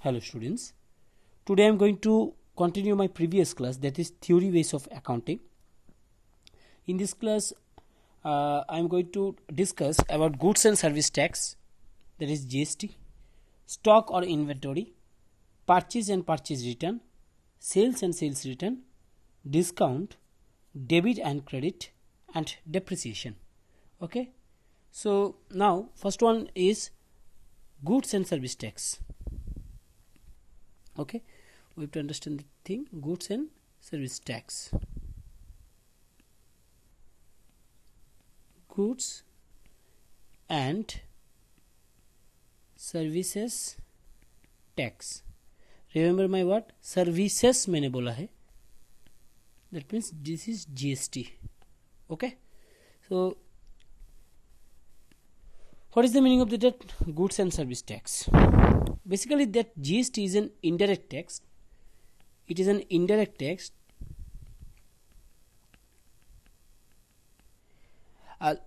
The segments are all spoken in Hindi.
Hello students, today I am going to continue my previous class, that is theory ways of accounting. In this class I am going to discuss about goods and service tax, that is GST, stock or inventory, purchase and purchase return, sales and sales return, discount, debit and credit, and depreciation. Okay, so now first one is goods and service tax. Okay, we have to understand the thing, goods and service tax. Goods and services tax. Remember my word, services मैंने बोला है, that means this is GST. Okay, so what is the meaning of that goods and service tax? Basically that GST is an indirect tax. It is an indirect tax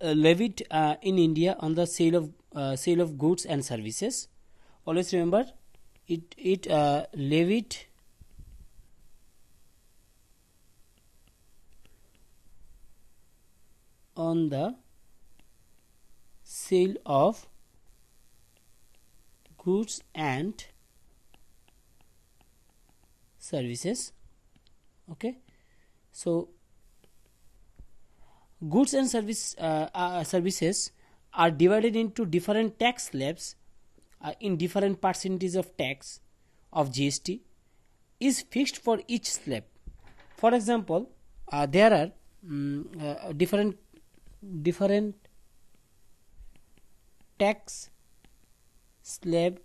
levied in India on the sale of goods and services. Always remember it levied on the sale of goods and services. Okay, so goods and services are divided into different tax slabs in different percentage of tax of GST is fixed for each slab. For example, there are different tax slab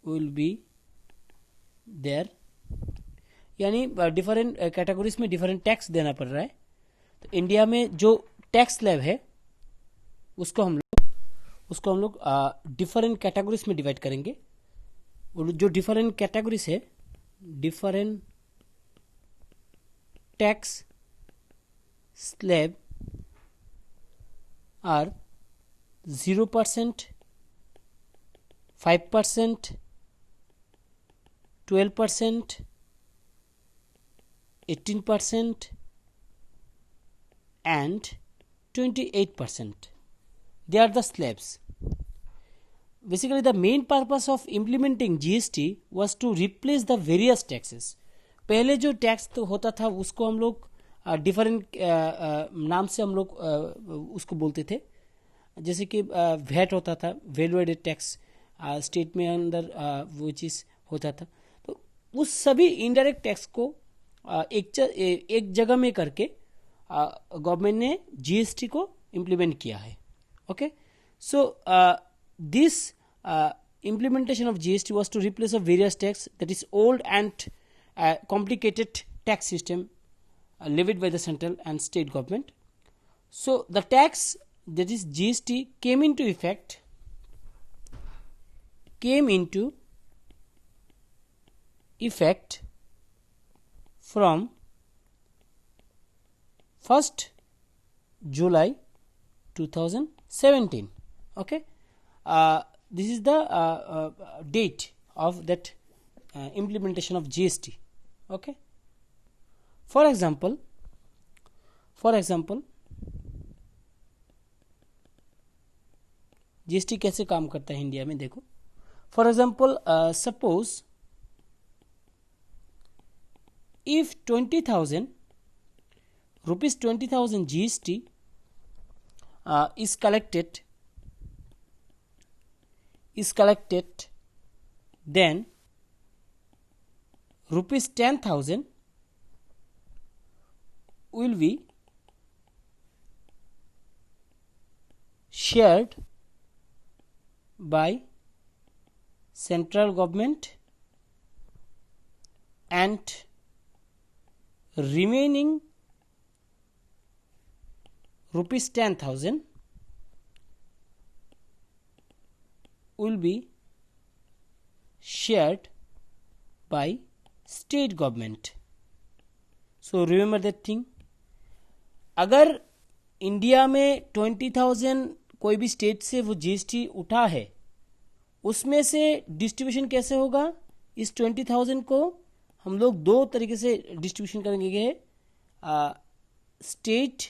will be there, यानी डिफरेंट कैटेगरीज में डिफरेंट टैक्स देना पड़ रहा है. तो इंडिया में जो टैक्स स्लैब है उसको हम लोग डिफरेंट कैटेगरीज में डिवाइड करेंगे. जो डिफरेंट कैटेगरीज है, different tax slab are 0%, 5%, 12%, 18%, and 28%. They are the slabs. Basically, the main purpose of implementing GST was to replace the various taxes. पहले जो टैक्स तो होता था उसको हम लोग डिफरेंट नाम से हम लोग उसको बोलते थे. जैसे कि वैट होता था, वैल्यू एडेड टैक्स, स्टेट में अंदर वो चीज़ होता था. तो उस सभी इनडायरेक्ट टैक्स को एक जगह में करके गवर्नमेंट ने जीएसटी को इम्प्लीमेंट किया है. Okay, so this implementation of GST was to replace a various tax, that is old and complicated tax system levied by the central and state government. So the tax, that is GST, came into effect from 1st July 2017. Okay, this is the date of that implementation of GST. Okay, for example GST कैसे काम करता है इंडिया में, देखो. For example, suppose if 20,000 GST is collected, then rupees 10,000 will be shared by central government, and remaining rupees 10,000 will be shared by state government. So remember that thing. अगर इंडिया में 20,000 कोई भी स्टेट से वो जीएसटी उठा है उसमें से डिस्ट्रीब्यूशन कैसे होगा? इस 20,000 को हम लोग दो तरीके से डिस्ट्रीब्यूशन करेंगे, स्टेट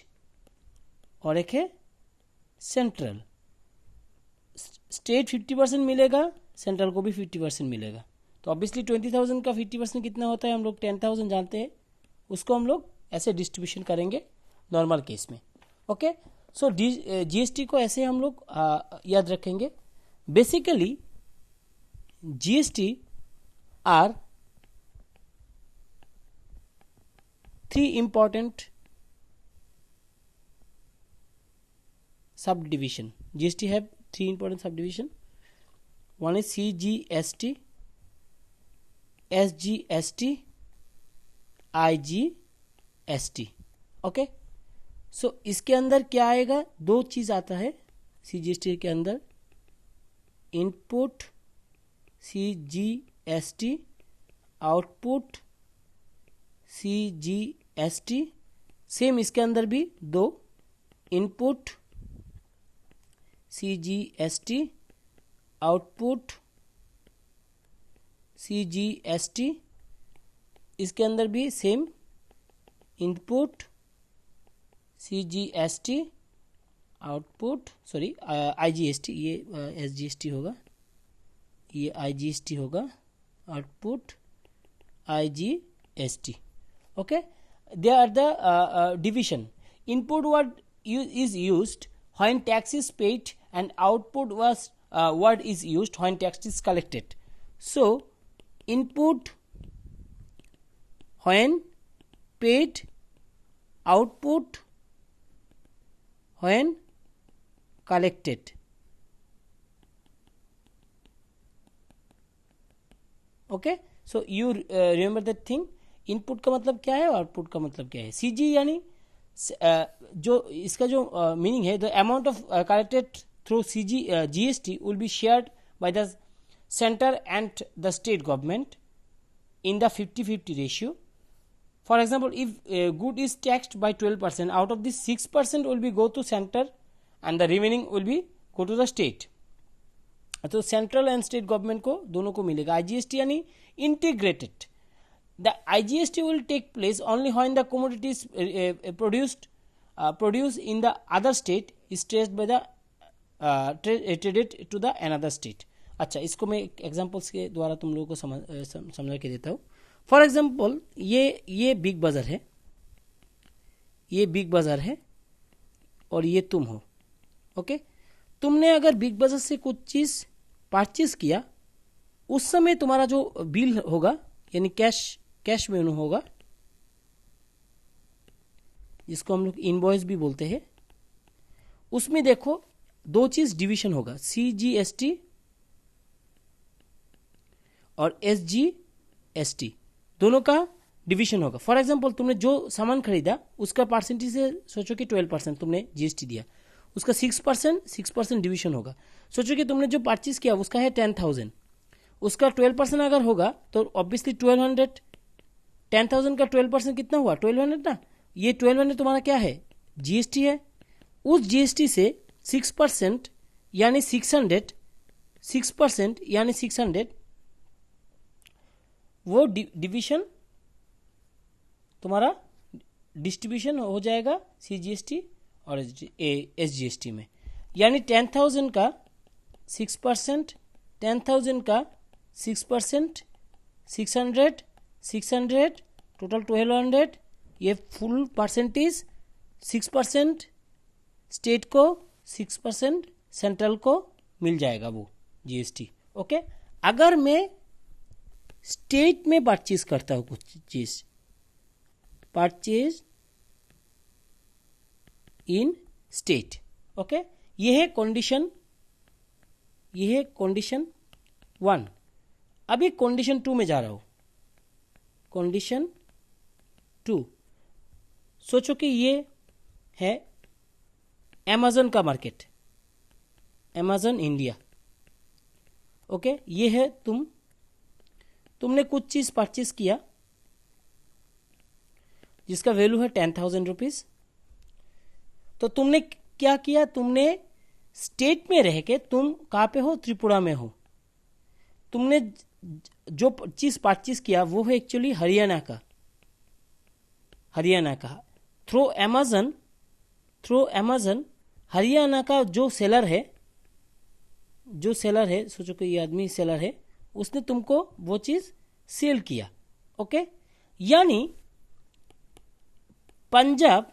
और एक है सेंट्रल। स्टेट 50% मिलेगा, सेंट्रल को भी 50% मिलेगा। तो ऑब्वियसली 20,000 का 50% कितना होता है? हम लोग 10,000 जानते हैं, उसको हम लोग ऐसे डिस्ट्रीब्यूशन करेंगे नॉर्मल केस में। ओके, सो जीएसटी को ऐसे हम लोग याद रखेंगे। Basically GST R three important subdivision. GST have three important subdivision. One is CGST, SGST, IGST. Okay, so इसके अंदर क्या आएगा? दो चीज आता है CGST के अंदर, input CGST, output CGST। Same इसके अंदर भी दो, इनपुट CGST, आउटपुट CGST। इसके अंदर भी same, input CGST, output IGST, ये SGST होगा, ये IGST होगा, output IGST। Okay, they are the division. Input word is used when tax is paid and output word is used when tax is collected. So input when paid, output when collected. Okay, so you remember that thing. Input का मतलब क्या है, आउटपुट का मतलब क्या है? सीजी यानी जो इसका जो मीनिंग है, the amount of collected through GST will be shared by the centre and the state government in the 50-50 ratio. For example, if good is taxed by 12%, out of this 6% will be go to center and the remaining will be go to the state. तो सेंट्रल एंड स्टेट गवर्नमेंट को दोनों को मिलेगा। आईजीएसटी यानी integrated. The IGST will take place only when the commodities produce in the other state is traced by the traded to the another state. अच्छा, इसको मैं एग्जांपल्स के द्वारा तुम लोगों को समझा के देता हूँ। फॉर एग्जांपल, ये बिग बाजार है, ये बिग बाजार है और ये तुम हो। ओके, तुमने अगर बिग बाजार से कुछ चीज परचेज किया, उस समय तुम्हारा जो बिल होगा यानी कैश में होगा, जिसको हम लोग इनवॉइस भी बोलते हैं, उसमें देखो दो चीज डिवीजन होगा, सीजीएसटी और एसजीएसटी, दोनों का डिवीजन होगा। फॉर एग्जांपल, तुमने जो सामान खरीदा उसका परसेंटेज से सोचो कि 12% तुमने जीएसटी दिया, उसका 6% डिवीजन होगा। सोचो कि तुमने जो परचेज किया उसका है 10,000, उसका 12% अगर होगा तो ऑब्वियसली 1200, 10,000 का 12% कितना हुआ? 1200 ना। ये 1200 तुम्हारा क्या है? जीएसटी है। उस जीएसटी से 6% यानी 600, 6% यानी 600, वो डिवीजन तुम्हारा डिस्ट्रीब्यूशन हो जाएगा सीजीएसटी और एसजीएसटी में। यानी 10,000 का 6%, 10,000 का 6%, 600, टोटल 1200, ये फुल परसेंटेज 6% स्टेट को, 6% सेंट्रल को मिल जाएगा वो जीएसटी। ओके, अगर मैं स्टेट में परचेज करता हूं कुछ चीज, परचेज इन स्टेट, ओके, ये है कंडीशन, ये है कंडीशन 1। अभी कंडीशन 2 में जा रहा हूं। कंडीशन 2, सोचो कि ये है अमेज़न का मार्केट, अमेज़न इंडिया। ओके, ये है तुमने कुछ चीज परचेज किया जिसका वैल्यू है 10,000 रुपीज। तो तुमने क्या किया? तुमने स्टेट में रह के, तुम कहां पे हो? त्रिपुरा में हो। तुमने जो चीज परचेज किया वो है एक्चुअली हरियाणा का, थ्रू अमेजन हरियाणा का जो सेलर है, सोचो कि ये आदमी सेलर है, उसने तुमको वो चीज सेल किया। ओके, यानी पंजाब,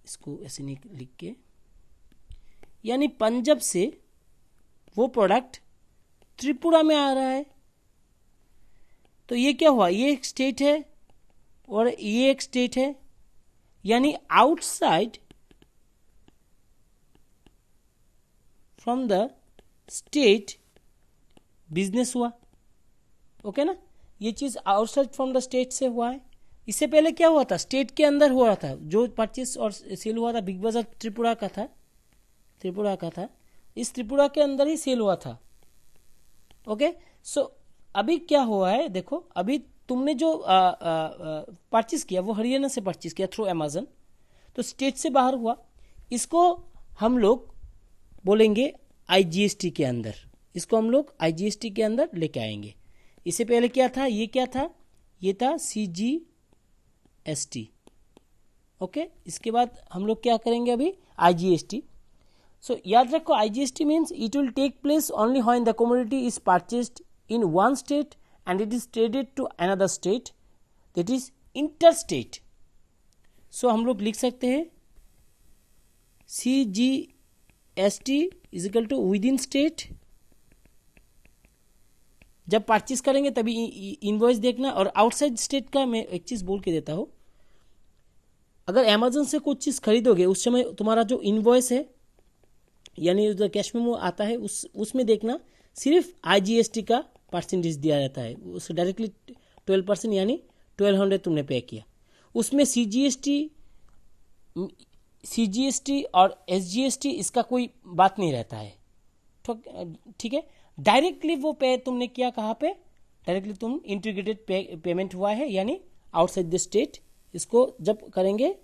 इसको ऐसे नहीं लिख के, यानी पंजाब से वो प्रोडक्ट त्रिपुरा में आ रहा है। तो ये क्या हुआ, ये एक स्टेट है और ये एक स्टेट है, यानी outside from the estate business हुआ। ओके ना, ये चीज आउटसाइड फ्रॉम द स्टेट से हुआ है। इससे पहले क्या हुआ था, स्टेट के अंदर हुआ था, जो परचेस और सेल हुआ था बिग बाजार त्रिपुरा का था, इस त्रिपुरा के अंदर ही सेल हुआ था। ओके, सो अभी क्या हुआ है, देखो अभी तुमने जो परचेस किया वो हरियाणा से परचेस किया थ्रू अमेजन, तो स्टेट से बाहर हुआ। इसको हम लोग बोलेंगे आईजीएसटी के अंदर, के अंदर लेके आएंगे। इससे पहले क्या था, ये था सीजीएसटी। ओके, इसके बाद हम लोग क्या करेंगे अभी, आईजीएसटी। सो याद रखो, IGST means it will take place only when the commodity is purchased in one state and it is traded to another state, that is interstate. So हम लोग लिख सकते हैं CGST is equal to within state. जब परचेस करेंगे तभी इनवॉइस देखना। और आउटसाइड स्टेट का मैं एक चीज बोल के देता हूं, अगर अमेजन से कुछ चीज खरीदोगे उस समय तुम्हारा जो इनवॉइस है यानी जो कैश मेमो आता है उसमें देखना सिर्फ आईजीएसटी का परसेंटेज दिया जाता है, उस डायरेक्टली 12% यानी 1200 तुमने पे किया। उसमें सीजीएसटी और एसजीएसटी इसका कोई बात नहीं रहता है। ठीक है, डायरेक्टली वो पे तुमने किया, कहाँ पे, डायरेक्टली तुम इंटीग्रेटेड पेमेंट हुआ है यानी आउटसाइड द स्टेट। इसको जब करेंगे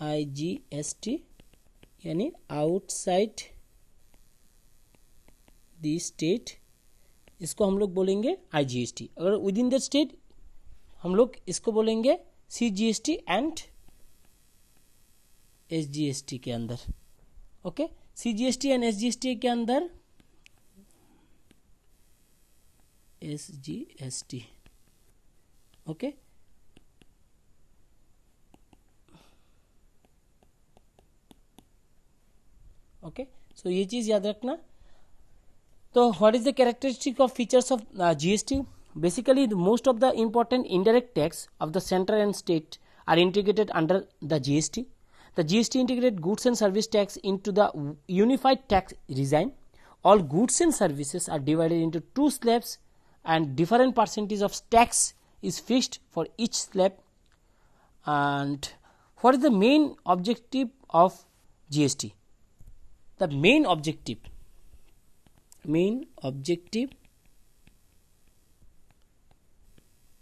आईजीएसटी यानी आउटसाइड द स्टेट, इसको हम लोग बोलेंगे आईजीएसटी। अगर विद इन द स्टेट हम लोग इसको बोलेंगे सीजीएसटी एंड एसजीएसटी के अंदर। ओके, सीजीएसटी एंड एसजीएसटी के अंदर एसजीएसटी। ओके, ओके, सो ये चीज याद रखना। तो what is the characteristic of features of GST? Basically most of the important indirect tax of the center and state are integrated under the GST. The GST integrates goods and service tax into the unified tax regime. All goods and services are divided into two slabs and different percentage of tax is fixed for each slab. And what is the main objective of GST? The main objective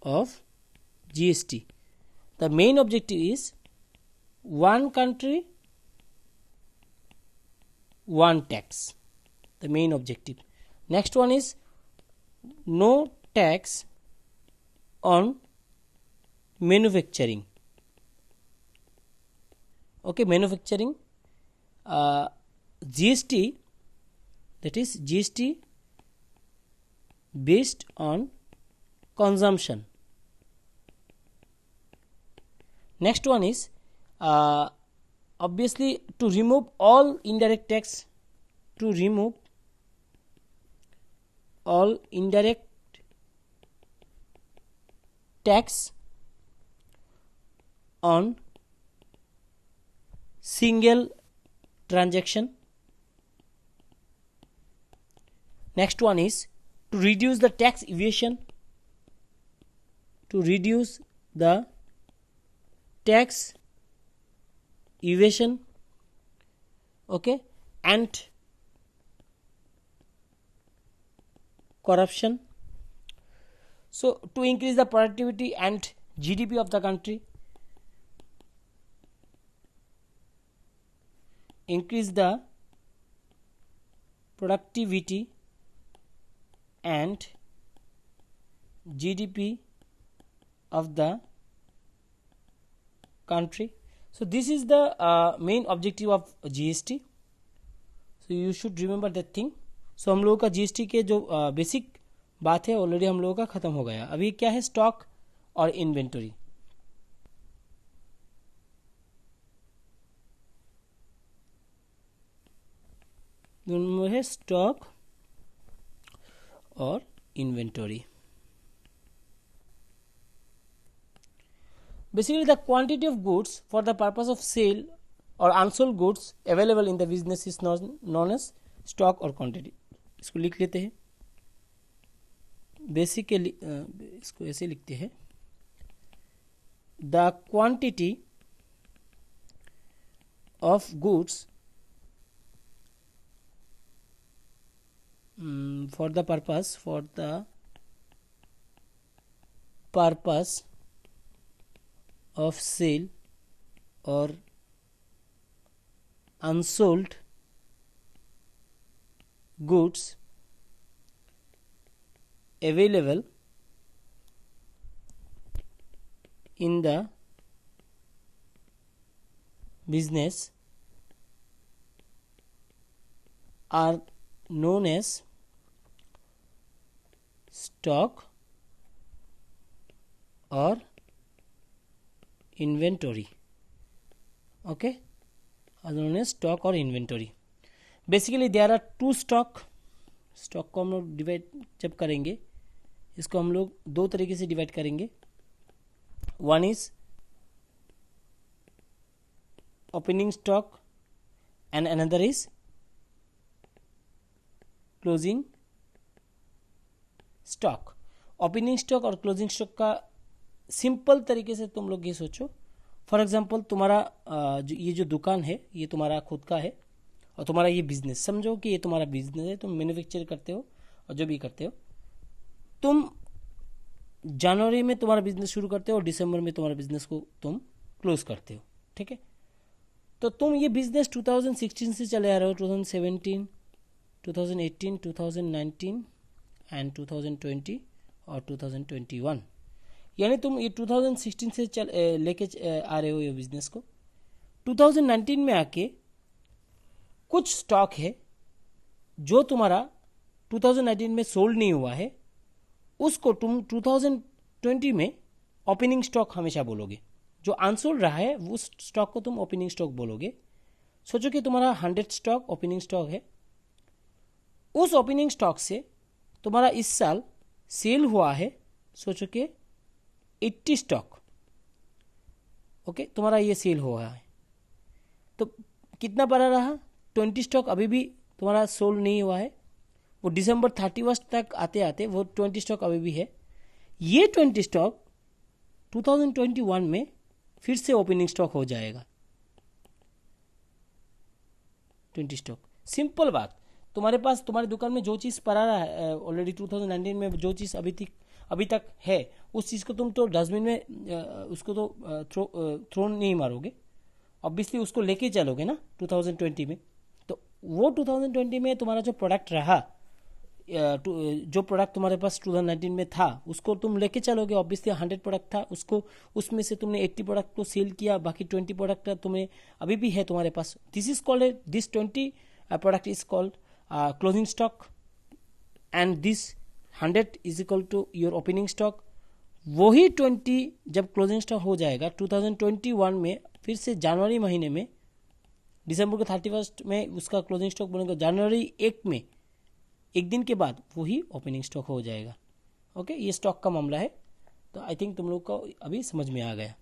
of GST, the main objective is one country one tax, the main objective. Next one is no tax on manufacturing. Okay, manufacturing, GST, that is GST based on consumption. Next one is obviously to remove all indirect tax, on single transaction. Next one is to reduce the tax evasion, okay, and corruption. So to increase the productivity and GDP of the country, increase the productivity and GDP of the country. So this is the main objective of GST. So you should remember that thing. So हम लोगों का GST के जो बेसिक बात है ऑलरेडी हम लोगों का ख़त्म हो गया. अभी क्या है, स्टॉक और इन्वेंटरी. दोनों है स्टॉक और inventory. Basically, the quantity of goods for the purpose of sale or unsold goods available in the business is known as stock or quantity. इसको लिख लेते हैं. बेसिकली इसको ऐसे लिखते हैं, the quantity of goods for the purpose of sale or unsold goods available in the business are known as stock or inventory. Okay, are known as stock or inventory. Basically there are two stock को हम लोग डिवाइड जब करेंगे, इसको हम लोग दो तरीके से डिवाइड करेंगे. One is opening stock and another is closing stock. Opening stock और क्लोजिंग स्टॉक का सिंपल तरीके से तुम लोग ये सोचो. फॉर एग्जांपल तुम्हारा ये जो दुकान है ये तुम्हारा खुद का है और तुम्हारा ये बिजनेस, समझो कि ये तुम्हारा बिजनेस है, तुम मैन्युफैक्चर करते हो और जो भी करते हो. तुम जनवरी में तुम्हारा बिजनेस शुरू करते हो और दिसंबर में तुम्हारा बिजनेस को तुम क्लोज करते हो. ठीक है, तो तुम ये बिजनेस 2016 से चले आ रहे हो, 2017, 2018, 2019 एंड 2020 और 2021. यानी तुम ये 2016 से लेके आ रहे हो ये बिजनेस को. 2019 में आके कुछ स्टॉक है जो तुम्हारा 2019 में सोल्ड नहीं हुआ है, उसको तुम 2020 में ओपनिंग स्टॉक हमेशा बोलोगे. जो अनसोल्ड रहा है उस स्टॉक को तुम ओपनिंग स्टॉक बोलोगे. सोचो कि तुम्हारा 100 स्टॉक ओपनिंग स्टॉक है. उस ओपनिंग स्टॉक से तुम्हारा इस साल सेल हुआ है, सोचो कि 80 स्टॉक. ओके, तुम्हारा ये सेल हुआ है तो कितना पड़ा रहा, 20 स्टॉक अभी भी तुम्हारा सोल्ड नहीं हुआ है. वो दिसंबर 31 तक आते आते वो 20 स्टॉक अभी भी है. ये 20 स्टॉक 2021 में फिर से ओपनिंग स्टॉक हो जाएगा. 20 स्टॉक, सिंपल बात. तुम्हारे पास तुम्हारी दुकान में जो चीज़ पड़ा रहा है ऑलरेडी 2019 में, जो चीज़ अभी तक है, उस चीज़ को तुम तो डस्टबिन में उसको तो थ्रो नहीं मारोगे, ऑब्वियसली उसको लेके चलोगे ना 2020 में. तो वो 2020 में तुम्हारा जो प्रोडक्ट रहा, जो प्रोडक्ट तुम्हारे पास 2019 में था उसको तुम लेके चलोगे. ऑब्वियसली 100 प्रोडक्ट था, उसको उसमें से तुमने 80 प्रोडक्ट को सेल किया, बाकी 20 प्रोडक्ट तुम्हें अभी भी है तुम्हारे पास. This is called, this 20 product is called closing stock and this 100 is equal to your opening stock. वही 20 जब क्लोजिंग स्टॉक हो जाएगा 2021 में, फिर से जनवरी महीने में, दिसंबर के 31 में उसका क्लोजिंग स्टॉक बनेगा. जनवरी 1 में, एक दिन के बाद वही ओपनिंग स्टॉक हो जाएगा. ओके, ये स्टॉक का मामला है. तो आई थिंक तुम लोग को अभी समझ में आ गया.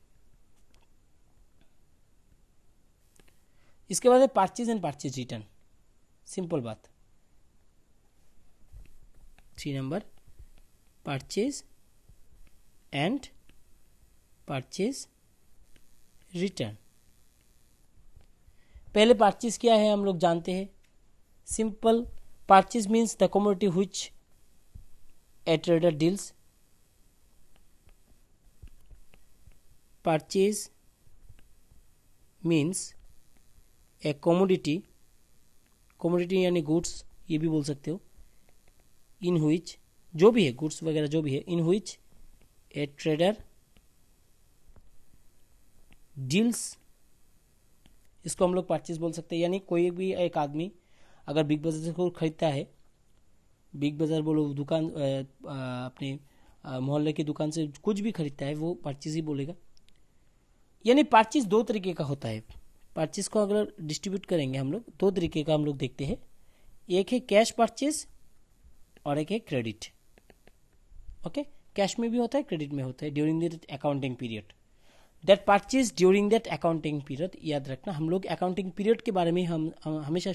इसके बाद है purchase and purchase return. Simple बात. 3 number, purchase and purchase return. पहले परचेज क्या है हम लोग जानते हैं. Simple, purchase means the commodity which a trader deals. Purchase means a commodity यानी goods ये भी बोल सकते हो, in which जो भी है गुड्स वगैरह जो भी है, इन विच ए ट्रेडर डील्स, इसको हम लोग परचेज बोल सकते हैं। यानी कोई भी एक आदमी अगर बिग बाजार को खरीदता है, बिग बाजार बोलो दुकान अपने मोहल्ले की दुकान से कुछ भी खरीदता है, वो परचेज ही बोलेगा। यानी परचेज दो तरीके का होता है। परचेज को अगर डिस्ट्रीब्यूट करेंगे हम लोग, दो तरीके का हम लोग देखते हैं। एक है कैश परचेज और एक है क्रेडिट। ओके, कैश में भी होता है, क्रेडिट में होता है। During that accounting period, that purchase during that accounting period, याद रखना हम लोग अकाउंटिंग पीरियड के बारे में हम हमेशा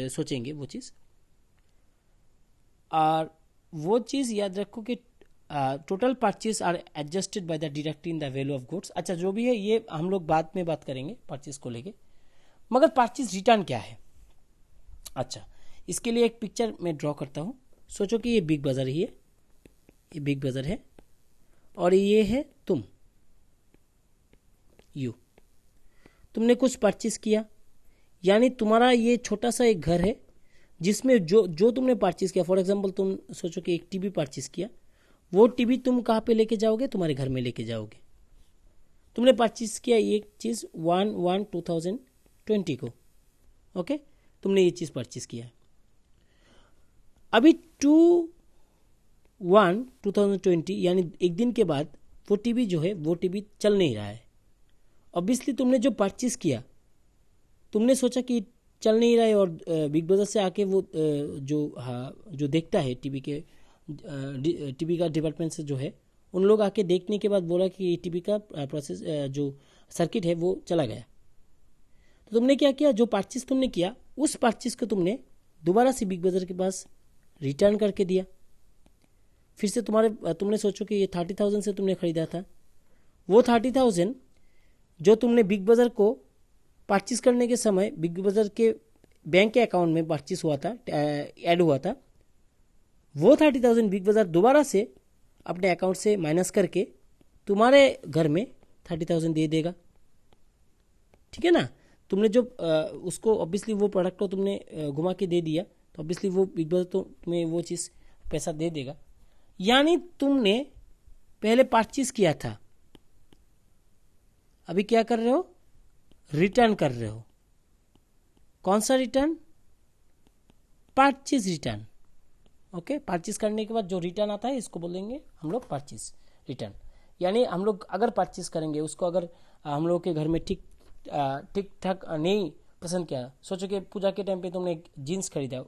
सोचेंगे वो चीज़। और वो चीज़ याद रखो कि total purchase are adjusted by the deduct in the value of goods. अच्छा, जो भी है ये हम लोग बाद में बात करेंगे परचेज को लेके। मगर परचेज रिटर्न क्या है? अच्छा, इसके लिए एक पिक्चर मैं ड्रॉ करता हूँ। सोचो कि ये बिग बाजार ही है, ये बिग बाजार है और ये है तुम, यू। तुमने कुछ परचेज किया, यानी तुम्हारा ये छोटा सा एक घर है जिसमें जो तुमने परचेज किया। फॉर एग्जांपल तुम सोचो कि एक टीवी परचेज किया, वो टीवी तुम कहाँ पे लेके जाओगे? तुम्हारे घर में लेके जाओगे। तुमने परचेज किया एक चीज़ 1/1/2020 को। ओके, तुमने ये चीज़ परचेज किया। अभी 2/1/2020 यानी एक दिन के बाद वो टीवी जो है वो टीवी चल नहीं रहा है। ऑब्वियसली तुमने जो परचेज किया, तुमने सोचा कि चल नहीं रहा है, और बिग बाजार से आके वो जो देखता है टीवी का डिपार्टमेंट से जो है, उन लोग आके देखने के बाद बोला कि टीवी का प्रोसेस जो सर्किट है वो चला गया। तो तुमने क्या किया? जो परचेज तुमने किया उस परचेज को तुमने दोबारा से बिग बाजार के पास रिटर्न करके दिया। फिर से तुमने सोचो कि ये 30,000 से तुमने खरीदा था, वो 30,000 जो तुमने बिग बाजार को परचेज करने के समय बिग बाजार के बैंक के अकाउंट में परचेज हुआ था, ऐड हुआ था, वो 30,000 बिग बाजार दोबारा से अपने अकाउंट से माइनस करके तुम्हारे घर में 30,000 दे देगा। ठीक है ना? तुमने जो उसको ऑब्वियसली वो प्रोडक्ट को तुमने घुमा के दे दिया, तो ऑब्वियसली वो बिग बाजार तो तुम्हें वो चीज़ पैसा दे देगा। यानी तुमने पहले परचेज किया था, अभी क्या कर रहे हो? रिटर्न कर रहे हो। कौन सा return? Purchase return. Okay, purchase करने के बाद जो रिटर्न आता है इसको बोलेंगे हम लोग परचेज रिटर्न। यानी हम लोग अगर परचेज करेंगे उसको, अगर हम लोग के घर में ठीक ठाक नहीं पसंद किया, सोचो कि पूजा के टाइम पे तुमने एक जीन्स खरीदा,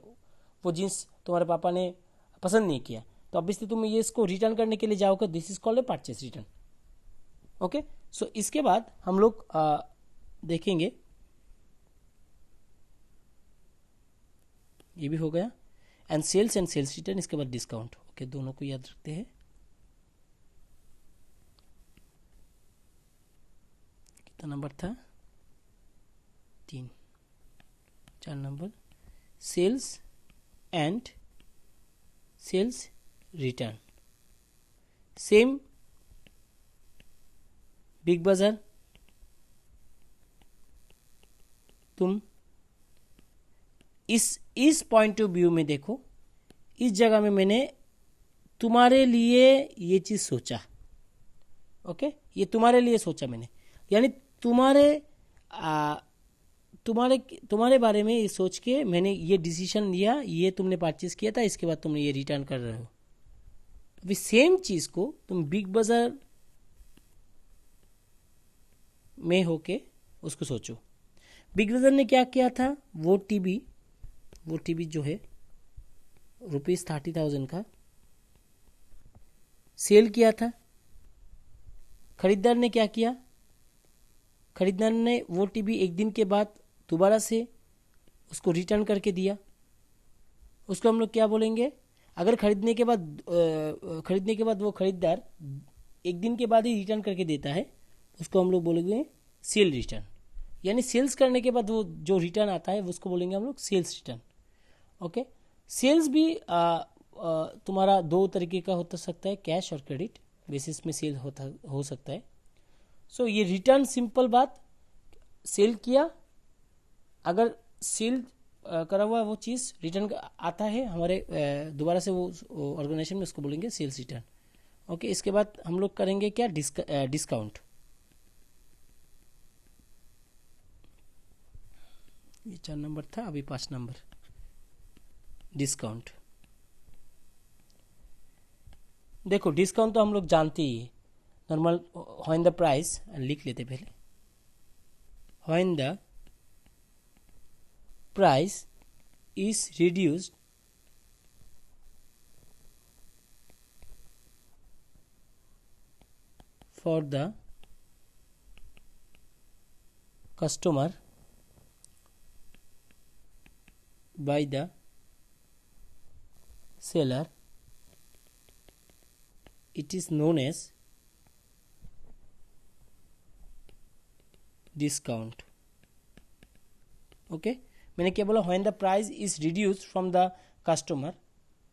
वो जीन्स तुम्हारे पापा ने पसंद नहीं किया, तो ऑब्वियसली तुम ये इसको रिटर्न करने के लिए जाओगे। This is called a purchase return. Okay, so इसके बाद हम लोग देखेंगे, ये भी हो गया, एंड सेल्स रिटर्न। इसके बाद डिस्काउंट। ओके, दोनों को याद रखते हैं। कितना नंबर था? 3, 4 number. Sales and sales return, same Big Bazaar. तुम इस पॉइंट ऑफ व्यू में देखो, इस जगह में मैंने तुम्हारे लिए ये चीज़ सोचा। ओके, ये तुम्हारे लिए सोचा मैंने, यानी तुम्हारे बारे में ये सोच के मैंने ये डिसीजन लिया, ये तुमने परचेज किया था, इसके बाद तुमने ये रिटर्न कर रहे हो। अभी सेम चीज़ को तुम बिग बाजार में होके उसको सोचो। बिग बाजार ने क्या किया था? वो टीवी जो है ₹30,000 का सेल किया था। खरीदार ने क्या किया? खरीदार ने वो टीवी एक दिन के बाद दोबारा से उसको रिटर्न करके दिया। उसको हम लोग क्या बोलेंगे? अगर खरीदने के बाद वो खरीदार एक दिन के बाद ही रिटर्न करके देता है, उसको हम लोग बोलेंगे सेल रिटर्न। यानी सेल्स करने के बाद वो जो रिटर्न आता है उसको बोलेंगे हम लोग सेल्स रिटर्न। ओके, सेल्स भी तुम्हारा दो तरीके का हो सकता है, कैश और क्रेडिट बेसिस में सेल हो सकता है। सो ये रिटर्न सिंपल बात, सेल किया, अगर सेल करा हुआ वो चीज़ रिटर्न आता है हमारे दोबारा से वो ऑर्गेनाइजेशन में, उसको बोलेंगे सेल्स रिटर्न। ओके, इसके बाद हम लोग करेंगे क्या, डिस्काउंट। ये 4 नंबर था, अभी 5 नंबर डिस्काउंट। देखो डिस्काउंट तो हम लोग जानते ही है, नॉर्मल व्हेन द प्राइस, लिख लेते पहले, when the price is reduced for the customer by the seller, it is known as discount। Okay, मैंने क्या बोला, when the price is reduced from the customer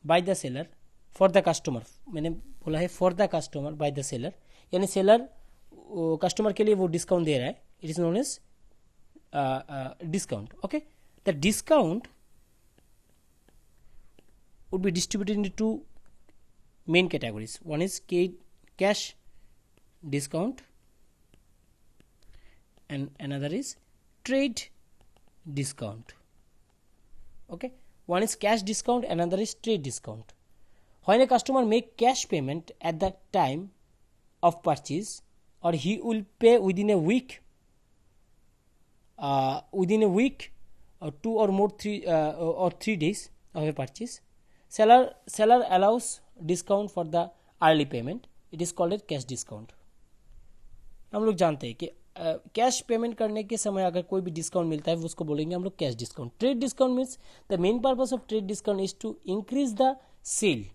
by the seller for the customer, मैंने बोला है for the customer by the seller, यानी सेलर कस्टमर के लिए वो डिस्काउंट दे रहा है, it is known as discount. Okay, the discount would be distributed into two main categories. One is cash discount and another is trade discount. Okay, one is cash discount, another is trade discount. When a customer make cash payment at the time of purchase, or he will pay within a week or 2 or more 3 days of a purchase, seller allows discount for the early payment, it is called as cash discount। हम लोग जानते हैं कि कैश पेमेंट करने के समय अगर कोई भी डिस्काउंट मिलता है उसको बोलेंगे हम लोग cash discount. Trade discount means the main purpose of trade discount is to increase the sale,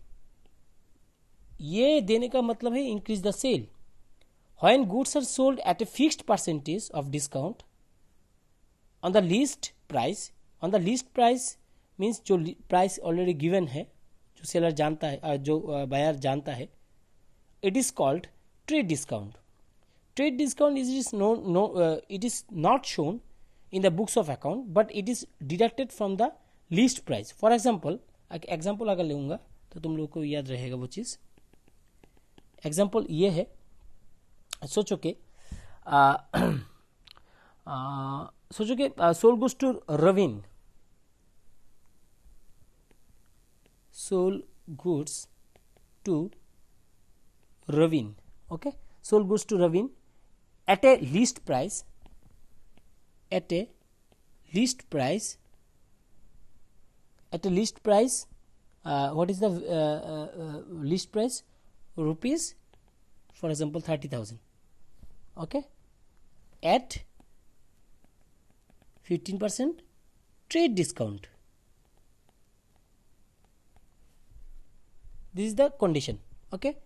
ये देने का मतलब है increase the sale. When goods are sold at a fixed percentage of discount on the list price, on the list price means जो प्राइस ऑलरेडी गिवन है, जो सेलर जानता है, जो बायर जानता है, it is called trade discount। Trade discount it is not shown in the books of account but it is deducted from the list price। For example, example अगर लूँगा तो तुम लोग को याद रहेगा वो चीज़। एग्जाम्पल ये है, सोचो कि sold goods to Raveen, sold goods to Raveen, okay, sold goods to Raveen at a list price, at a list price, what is the list price, rupees, for example 30,000, okay, at 15% trade discount, this is the condition। okay,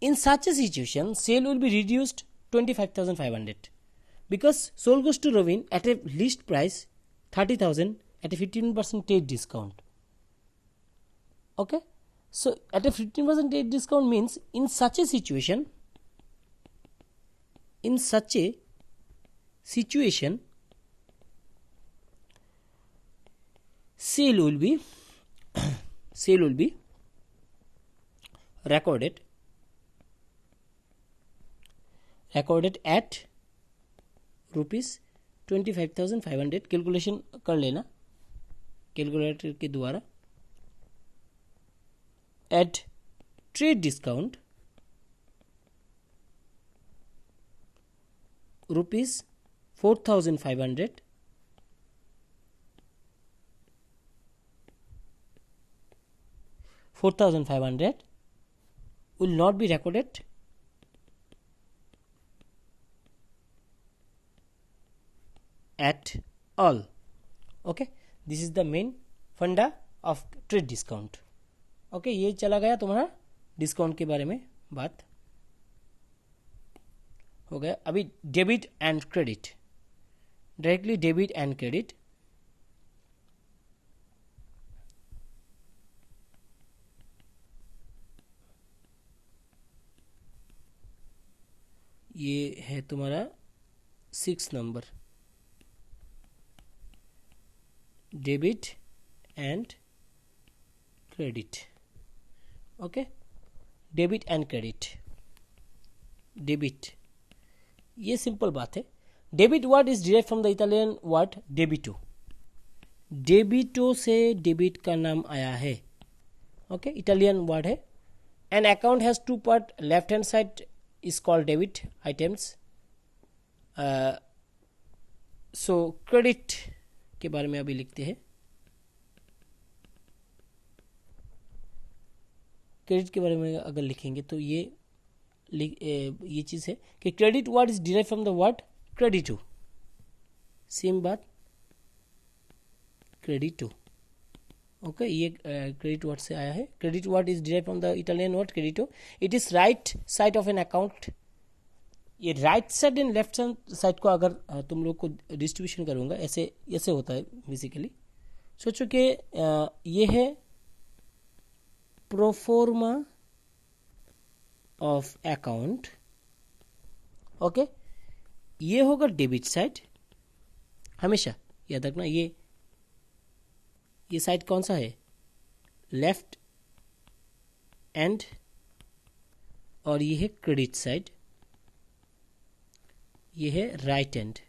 in such a situation sale will be reduced 25,500 because sold goes to Rovin at a list price 30,000 at a 15% trade discount। okay, so at a 15% trade discount means in such a situation sale will be recorded at rupees 25,500। Calculation कर लेना कैलकुलेटर के द्वारा। at trade discount rupees 4,500 will not be recorded at all। okay, this is the main funda of trade discount। okay, ये चला गया तुम्हारा डिस्काउंट के बारे में बात हो गया। अभी debit and credit, directly debit and credit. ये है तुम्हारा 6 number debit and credit. Okay, debit and credit. Debit, ये सिंपल बात है. Debit word is derive from the Italian word debito. Debito से डेबिट का नाम आया है. ओके, इटालियन वर्ड है. An account has two part. Left hand side is called debit items. So credit के बारे में अभी लिखते हैं. क्रेडिट के बारे में अगर लिखेंगे तो ये चीज़ है कि credit word is derive from the word क्रेडिटो. सेम बात, क्रेडिटो. ओके, ये क्रेडिट वर्ड से आया है. Credit word is derive from the Italian word क्रेडिटो. It is right side of an account. ये right side and left side को अगर तुम लोग को डिस्ट्रीब्यूशन करूंगा, ऐसे ऐसे होता है बेसिकली. सोचो कि ये है प्रोफोर्मा ऑफ अकाउंट. ओके, ये होगा डेबिट साइड. हमेशा याद रखना, ये साइड कौन सा है? Left and. और ये है क्रेडिट साइड, ये है राइट एंड.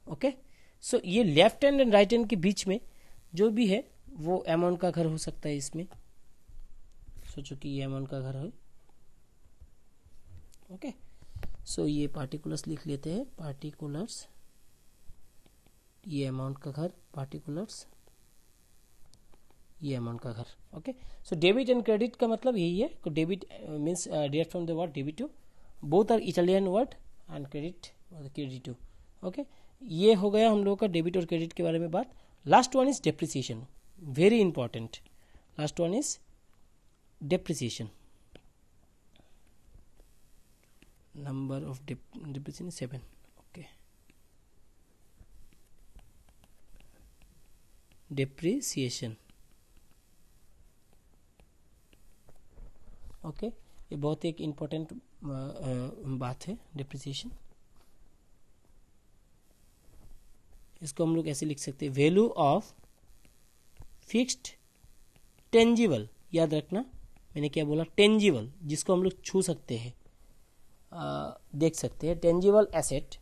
ओके, सो ये left hand and right hand के बीच में जो भी है वो अमाउंट का घर हो सकता है. इसमें सोचो कि ये अमाउंट का घर है. ओके, सो ये पार्टिकुलर्स लिख लेते हैं. पार्टिकुलर्स, ये अमाउंट का घर. पार्टिकुलर्स, ये अमाउंट का घर. Okay, so debit and credit का मतलब यही है. Debit means derived from the word डेबिटो. Both are Italian word and credit क्रेडिटो. ओके, ये हो गया हम लोगों का डेबिट और क्रेडिट के बारे में बात. Last one is depreciation. Very important. Last one is depreciation. Number of depreciation 7. Okay, depreciation. Okay, ये बहुत एक इम्पोर्टेंट बात है डेप्रिसिएशन. इसको हम लोग ऐसे लिख सकते हैं, वैल्यू ऑफ फिक्स्ड टेंजिबल. याद रखना मैंने क्या बोला? टेंजिबल, जिसको हम लोग छू सकते हैं, देख सकते हैं. Tangible asset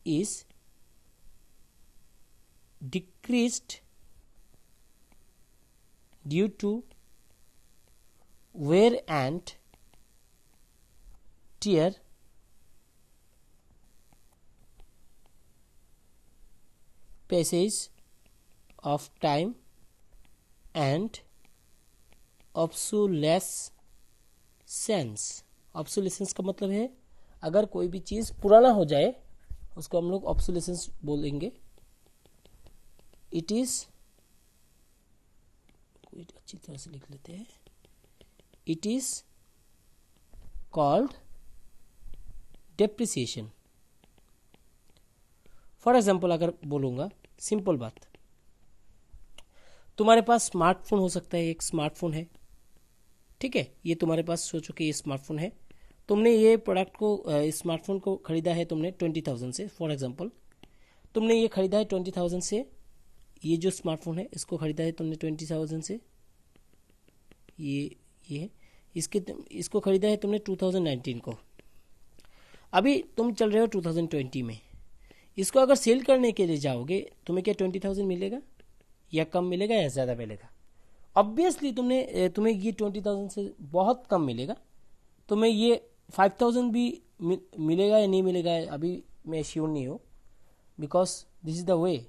is decreased due to wear and tear, passage of time and obsolescence. obsolescence का मतलब है अगर कोई भी चीज़ पुराना हो जाए उसको हम लोग obsolescence बोलेंगे. इट इज, अच्छी तरह से लिख लेते हैं, it is called depreciation. For example अगर बोलूंगा, सिंपल बात, तुम्हारे पास स्मार्टफोन हो सकता है. एक स्मार्टफोन है, ठीक है, ये तुम्हारे पास, सोचो कि ये स्मार्टफोन है. तुमने ये प्रोडक्ट को, स्मार्टफोन को खरीदा है तुमने 20,000 से. फॉर एग्जाम्पल तुमने ये खरीदा है 20,000 से. ये जो स्मार्टफोन है इसको खरीदा है तुमने 20,000 से. ये है, इसको खरीदा है तुमने 2019 को. अभी तुम चल रहे हो 2020 में. इसको अगर सेल करने के लिए जाओगे तुम्हें क्या 20,000 मिलेगा या कम मिलेगा या ज़्यादा मिलेगा? ऑब्वियसली तुम्हें ये 20,000 से बहुत कम मिलेगा. तुम्हें ये 5,000 भी मिलेगा या नहीं मिलेगा अभी मैं श्योर नहीं हूँ, because this is the way.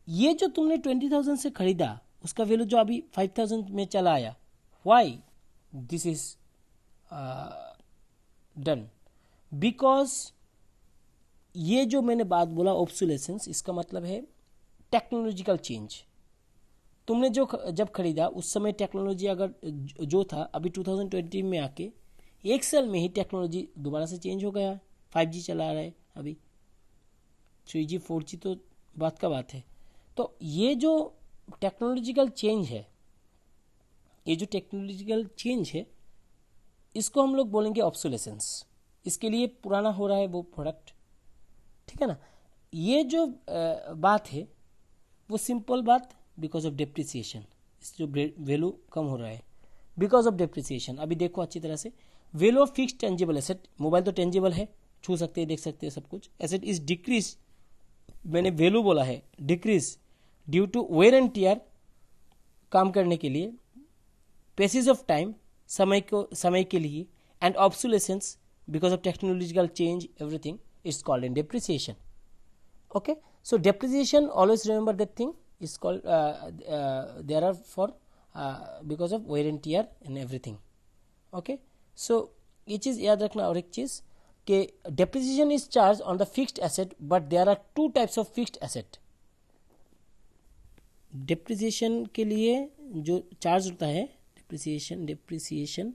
ये जो तुमने 20,000 से खरीदा उसका वैल्यू जो अभी 5,000 में चला आया, why this is done? Because ये जो मैंने बात बोला ऑब्सोलेसेंस, इसका मतलब है टेक्नोलॉजिकल चेंज. तुमने जब खरीदा उस समय टेक्नोलॉजी अगर जो था, अभी 2020 में आके एक साल में ही टेक्नोलॉजी दोबारा से चेंज हो गया. 5G चला रहा है अभी, 3G 4G तो बात का बात है. तो ये जो टेक्नोलॉजिकल चेंज है, इसको हम लोग बोलेंगे ऑब्सोलेसेंस. इसके लिए पुराना हो रहा है वो प्रोडक्ट, ठीक है ना। ये जो बात है वो सिंपल बात, बिकॉज ऑफ डेप्रिसिएशन, इस जो वैल्यू कम हो रहा है बिकॉज ऑफ डेप्रिसिएशन। अभी देखो अच्छी तरह से, value of fixed tangible asset, mobile तो टेंजिबल है, छू सकते हैं, देख सकते हैं सब कुछ। एसेट इज डिक्रीज, मैंने वैल्यू बोला है, decrease due to wear and tear, काम करने के लिए, पैसेज ऑफ टाइम, समय के लिए, and obsolescence because of technological change, everything is called in depreciation. Okay, so depreciation, always remember that thing is called there are for because of wear and tear and everything. Okay, so ये चीज़ याद रखना. और एक चीज़ कि depreciation is charged on the fixed asset, but there are two types of fixed asset. depreciation के लिए जो चार्ज होता है, depreciation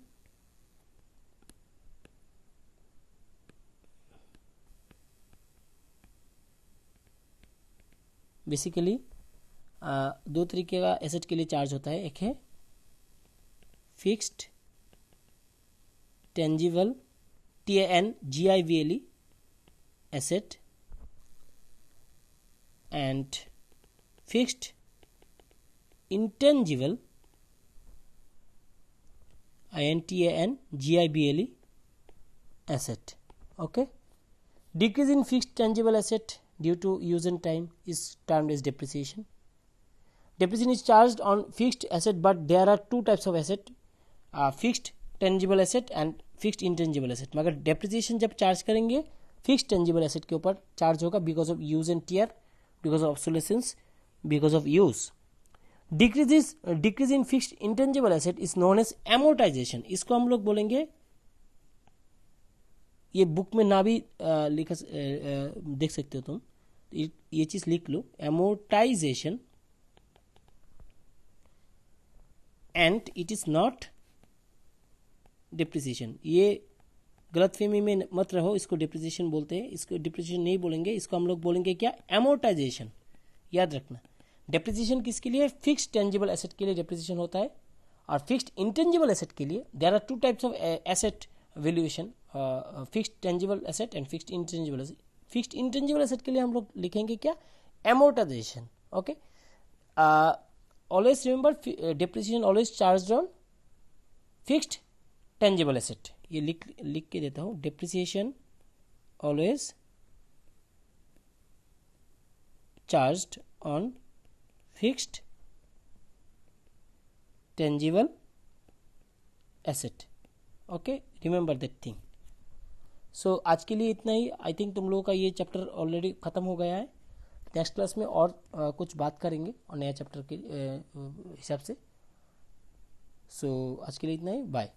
बेसिकली दो तरीके का एसेट के लिए चार्ज होता है. एक है fixed tangible TANGIBLE asset and fixed intangible INTANGIBLE asset. Okay, decrease in fixed tangible asset due to use and time is termed as depreciation. Depreciation is charged on fixed asset, but there are two types of asset, fixed tangible asset and fixed intangible asset. मगर depreciation जब चार्ज करेंगे fixed tangible asset के ऊपर चार्ज होगा because of use and tear, because of obsolescence, because of use. Decrease in fixed intangible asset is known as amortization. इसको हम लोग बोलेंगे, ये बुक में ना भी लिखा देख सकते हो तुम, ये चीज लिख लो, amortization, and it is not depreciation. ये गलतफहमी में मत रहो, इसको depreciation बोलते हैं, इसको depreciation नहीं बोलेंगे, इसको हम लोग बोलेंगे क्या, amortization. याद रखना, डेप्रिसिएशन किसके लिए, फिक्स्ड टेंजिबल एसेट के लिए डेप्रिसिएशन होता है, और फिक्स्ड इंटेंजिबल एसेट के लिए there are two types of asset valuation, fixed tangible asset and fixed intangible asset. Fixed intangible asset के लिए हम लोग लिखेंगे क्या, amortisation. Okay, always remember depreciation always charged on fixed tangible asset. ये लिख के देता हूँ, depreciation always charged on fixed tangible asset. Okay, remember that thing. So आज के लिए इतना ही. आई थिंक तुम लोगों का ये चैप्टर ऑलरेडी ख़त्म हो गया है. नेक्स्ट क्लास में और कुछ बात करेंगे और नया चैप्टर के हिसाब से. सो आज के लिए इतना ही. बाय.